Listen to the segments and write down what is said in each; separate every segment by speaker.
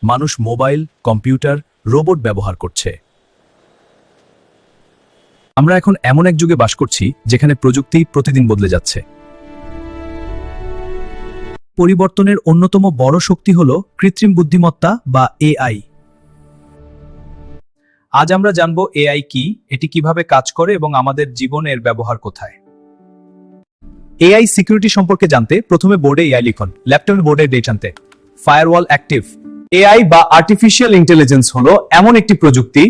Speaker 1: মানুষ mobile, computer, robot ব্যবহার করছে। আমরা এখন এমন এক যুগে বাস করছি যেখানে প্রযুক্তি প্রতিদিন বদলে যাচ্ছে। পরিবর্তনের অন্যতম বড় শক্তি হল কৃত্রিম বুদ্ধিমত্তা বা এআই। আজ আমরা জানব এআই কি, এটি কিভাবে কাজ করে এবং আমাদের জীবনের ব্যবহার কোথায়। এআই সিকিউরিটি সম্পর্কে জানতে প্রথমে বোর্ডে এআই লিখুন। ল্যাপটপের বোর্ডে ডেট আনতে ফায়ারওয়াল অ্যাক্টিভ। এআই বা আর্টিফিশিয়াল ইন্টেলিজেন্স হলো এমন একটি প্রযুক্তি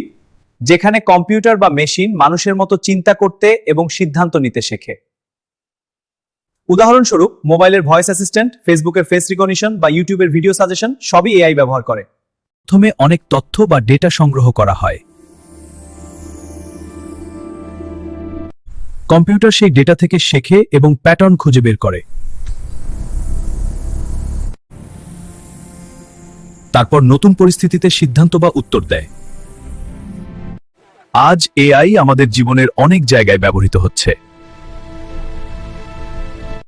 Speaker 1: যেখানে কম্পিউটার বা মেশিন মানুষের মতো চিন্তা করতে এবং সিদ্ধান্ত নিতে শেখে। উদাহরণস্বরূপ মোবাইলের ভয়েস অ্যাসিস্ট্যান্ট, ফেসবুকের ফেস রিকগনিশন বা ইউটিউবের ভিডিও সাজেশন সবই এআই ব্যবহার করে। প্রথমে অনেক তথ্য বা ডেটা সংগ্রহ করা হয়। কম্পিউটার সেই ডেটা থেকে শেখে এবং প্যাটার্ন খুঁজে বের করে। তারপর নতুন পরিস্থিতিতে সিদ্ধান্ত বা উত্তর দেয়। আজ এআই আমাদের জীবনের অনেক জায়গায় ব্যবহৃত হচ্ছে।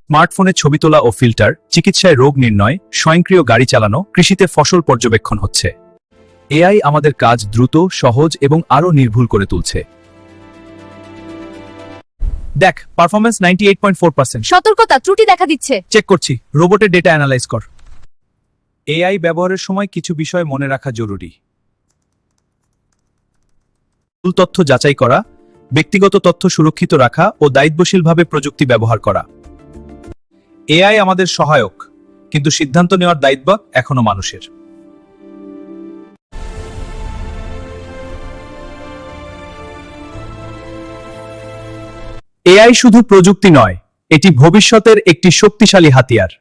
Speaker 1: স্মার্টফোনে ছবি তোলা ও ফিল্টার, চিকিৎসায় রোগ নির্ণয়, স্বয়ংক্রিয় গাড়ি চালানো, কৃষিতে ফসল পর্যবেক্ষণ হচ্ছে। এআই আমাদের কাজ দ্রুত, সহজ এবং আরও নির্ভুল করে তুলছে। দেখ, পারফরম্যান্স 98.4%।
Speaker 2: সতর্কতা, ত্রুটি দেখা দিচ্ছে।
Speaker 1: চেক করছি, রোবটের ডেটা অ্যানালাইজ কর। এআই ব্যবহারের সময় কিছু বিষয় মনে রাখা জরুরি। ভুল তথ্য যাচাই করা, ব্যক্তিগত তথ্য সুরক্ষিত রাখা ও দায়িত্বশীলভাবে প্রযুক্তি ব্যবহার করা। এআই আমাদের সহায়ক, কিন্তু সিদ্ধান্ত নেওয়ার দায়িত্ব এখনো মানুষের। এআই শুধু প্রযুক্তি নয়, এটি ভবিষ্যতের একটি শক্তিশালী হাতিয়ার।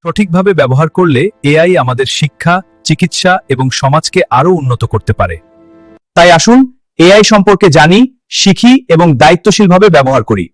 Speaker 1: সঠিকভাবে ব্যবহার করলে এআই আমাদের শিক্ষা, চিকিৎসা এবং সমাজকে আরও উন্নত করতে পারে। তাই আসুন এআই সম্পর্কে জানি, শিখি এবং দায়িত্বশীলভাবে ব্যবহার করি।